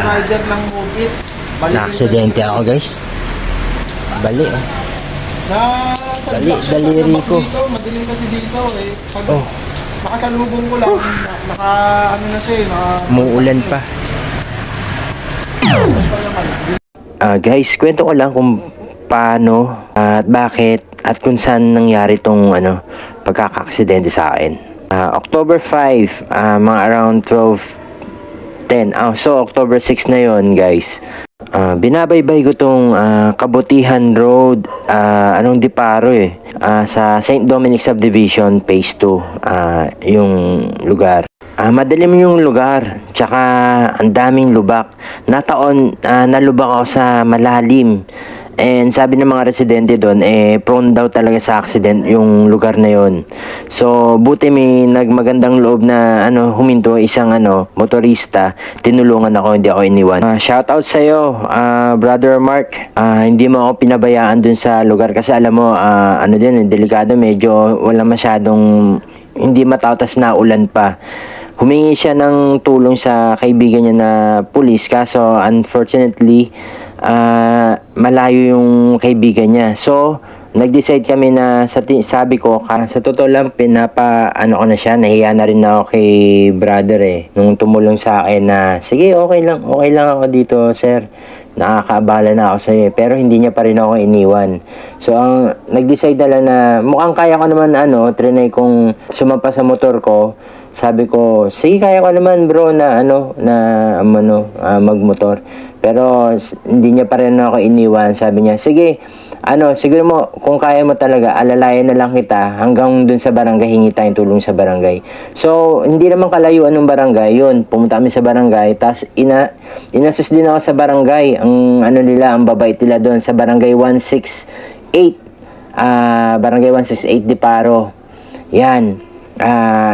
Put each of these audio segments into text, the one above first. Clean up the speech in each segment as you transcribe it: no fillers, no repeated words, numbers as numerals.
rider ng Mugit. Na-aksidente ako guys. Bali Bali, daliri ko. Madilim kasi dito eh. Pag Oh, nakasalubong ko lang, ano na siya eh. muulan pa. Guys, kwento ko lang kung paano at bakit at kung saan nangyari tong pagkaka-aksidente sa akin. October 5, mga around 12:10. So October 6 na yon guys. Binabaybay ko tong Kabutihan Road, Diparo sa St. Dominic Subdivision Phase 2, yung lugar. Madilim yung lugar, tsaka ang daming lubak. Nalubak ako sa malalim. And sabi ng mga residente doon, prone daw talaga sa accident yung lugar na yon. So, buti may nagmagandang loob na huminto, isang motorista. Tinulungan ako, hindi ako iniwan. Shoutout sa'yo, Brother Mark. Hindi mo ako pinabayaan dun sa lugar kasi alam mo, delikado, medyo wala masyadong, hindi matautas na ulan pa. Humingi siya ng tulong sa kaibigan niya na pulis, kaso unfortunately, malayo yung kaibigan niya. So, nag-decide kami na sabi ko, sa totoo lang, ko na siya, nahiya na rin ako kay brother nung tumulong sa akin na, sige, okay lang ako dito, sir. Nakakaabala na ako sa iyo, pero hindi niya pa rin ako iniwan. So, nag-decide na lang na, mukhang kaya ko naman, trinay kong sumapa sa motor ko. Sabi ko, sige, kaya ko naman bro na magmotor. Pero hindi niya pa rin ako iniwan. Sabi niya, sige, siguro mo, kung kaya mo talaga, alalayan na lang kita hanggang dun sa barangay, hingi tayong tulong sa barangay. So, hindi naman kalayuan ng barangay yun. Pumunta kami sa barangay, tapos inassist din ako sa barangay. Ang babait nila doon sa barangay 168. Barangay 168 Diparo. Yan.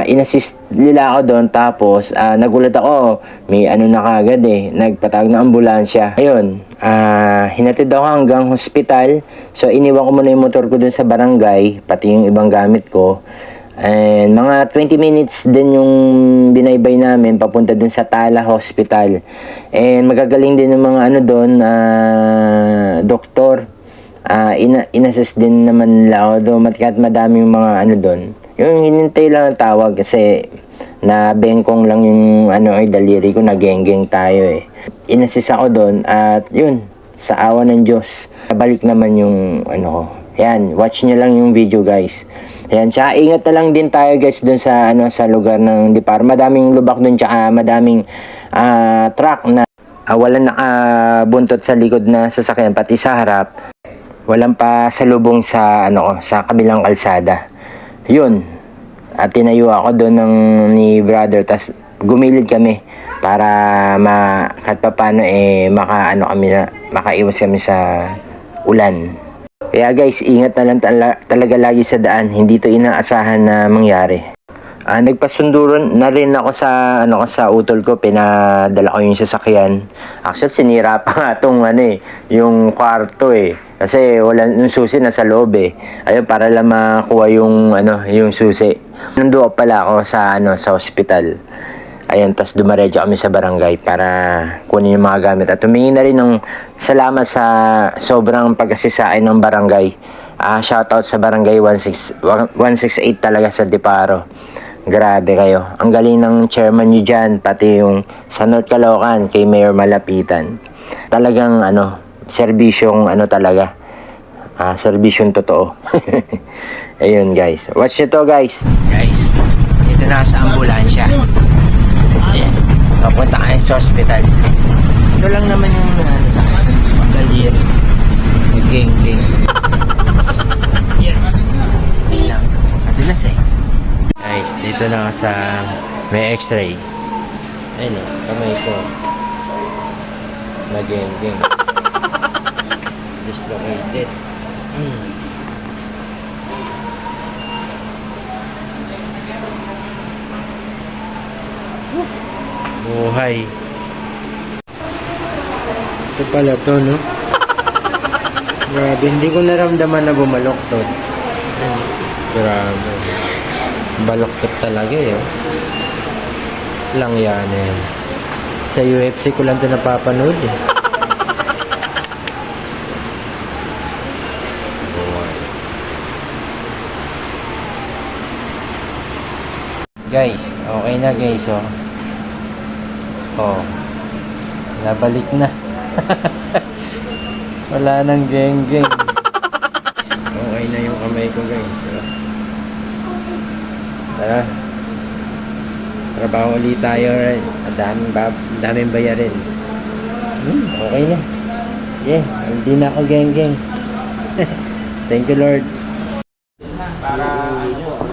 Inassist nila ako doon, tapos nagulat ako, may na kagad nagpatawag ng ambulansya. Ayun, hinatid ako hanggang hospital. So iniwan ko muna yung motor ko doon sa barangay, pati yung ibang gamit ko. And mga 20 minutes din yung binaybay namin papunta dun sa Tala Hospital. And magagaling din yung mga doon, doktor. Inassist din naman nila ako doon, matika't madami yung mga doon. Yung hinintay lang ang tawag kasi na bengkong lang yung daliri ko, nagengeng tayo Inassist ako doon at yun, sa awa ng Diyos, balik naman yung Yan, watch nyo lang yung video guys. Yan, tsaka ingat na lang din tayo guys doon sa sa lugar ng Dipar. Madaming lubak doon, tsaka madaming truck na walang nakabuntot sa likod na sasakyan, pati sa harap. Walang pa salubong sa sa kabilang kalsada. Yun, at tinayo ako doon ni brother, tas gumilid kami para kahit paano makaiwas kami sa ulan. Kaya guys, ingat na lang talaga lagi sa daan, hindi to inaasahan na mangyari. Nagpasunduron na rin ako sa utol ko, pinadala ko yung sasakyan. Actually, sinira pa nga itong yung kwarto kasi wala yung susi nasa loob Ayun, para lang makuha yung yung susi. Nandoon pala ako sa hospital. Ayun, tas dumaredyo kami sa barangay para kunin yung mga gamit. At humingi na rin ng salamat sa sobrang pag-asisain ng barangay. Shoutout sa barangay 168 talaga sa Diparo. Grabe kayo. Ang galing ng chairman nyo dyan, pati yung sa North Caloocan, kay Mayor Malapitan. Talagang serbisyong talaga. Serbisyong totoo. Ayun guys. Watch nyo to guys. Guys, dito na sa ambulansya. Ayan. Papunta kayo sa hospital. Ito lang naman yung sa daliri. Geng-geng. Ayun lang. Madalas guys, dito na sa may x-ray. Ayun kamay ko. Nageng-geng. Dislocated. Buhay. Ito pala to, no? Grabe, hindi ko naramdaman na bumalok to. Grabe. Baloktot talaga lang yan Sa UFC ko lang ito napapanood eh. Guys, okay na guys, oh. Oh. Nabalik na. Wala nang geng-geng. Okay na yung kamay ko guys, oh. Tara. Trabaho ulit tayo, right? Ang daming bayarin. Okay na. Yeah, hindi na ako geng-geng. Thank you Lord.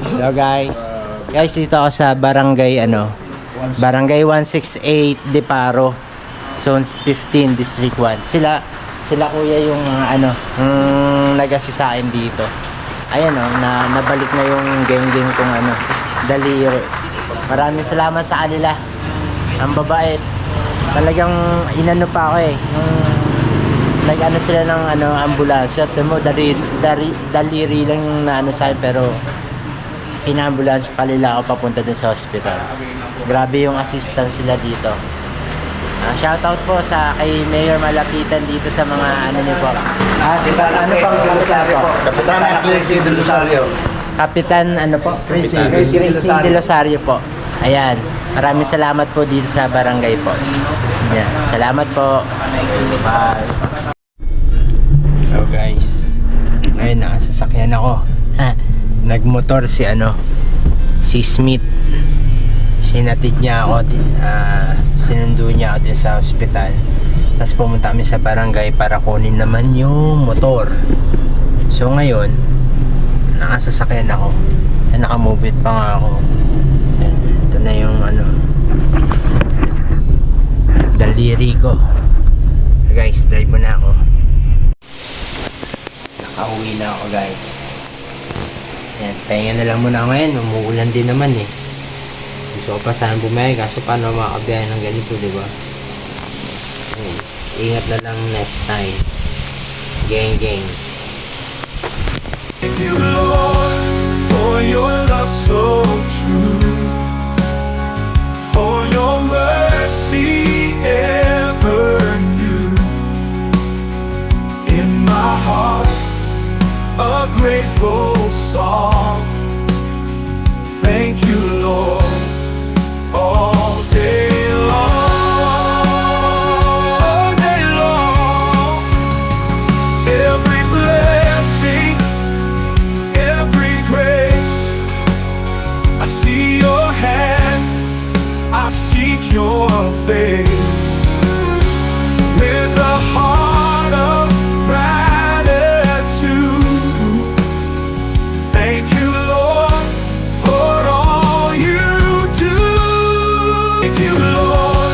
Hello guys. Guys, dito ako sa barangay Barangay 168 Deparo, Zone 15, District 1. Sila kuya yung nag-assist sa akin dito. Ayan nabalik na yung geng-geng kong daliri. Maraming salamat sa kanila. Ang babait. Talagang inano pa ako eh. Nag-ano sila ng ambulansya. Temo daliri lang yung naano sa akin, pero pinambulansya palila ako papunta dun sa hospital. Grabe yung assistance sila dito. Shoutout po sa kay Mayor Malapitan dito sa mga niyo po. Kapitan Rosario po. Kapitan Crazy de Rosario. Kapitan po? Crazy de Rosario po. Ayan. Maraming salamat po dito sa barangay po. Ayan. Salamat po. Bye. Hello guys. Ngayon nakasasakyan ako. Nagmotor si Smith. Sinatid niya ako sinundo niya ako din sa ospital. Tapos pumunta kami sa barangay para kunin naman yung motor. So ngayon nakasasakyan ako. Nakamove it pa nga ako. Ito na yung daliri ko. So guys, drive mo na ako. Nakauwi na ako guys. Ayan, pahinga na lang muna ako ngayon. Umuulan din naman eh. Gusto ko pa saan bumaya, kaso paano makakabiyahe ng ganito, diba? Ayan, ingat na lang next time. Gang gang. Thank you, Lord, for your love so true, for your mercy ever new. In my heart, a grateful song. Thank you, Lord, all day long, all day long. Every blessing, every grace, I see your hand, I seek your face. With a heart of gratitude, thank you, Lord, for all you do. Thank you, Lord,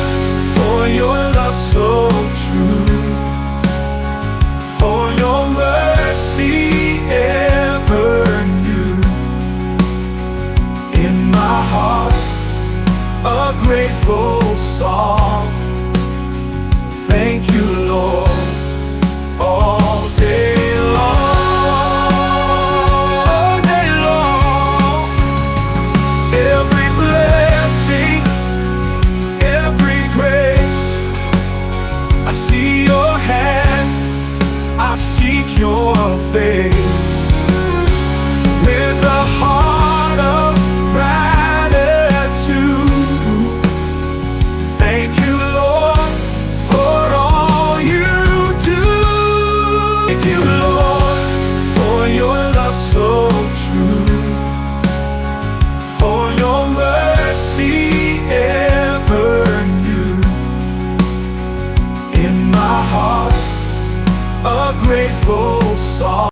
for your love so true, for your mercy ever new. In my heart, a grateful song. Thank you, Lord, all day long, all day long. Every blessing, every grace, I see your hand, I seek your face. With a heart of gratitude, thank you, Lord, for all you do. Thank you, Lord, for your love so true, for your mercy ever new. In my heart, a grateful song.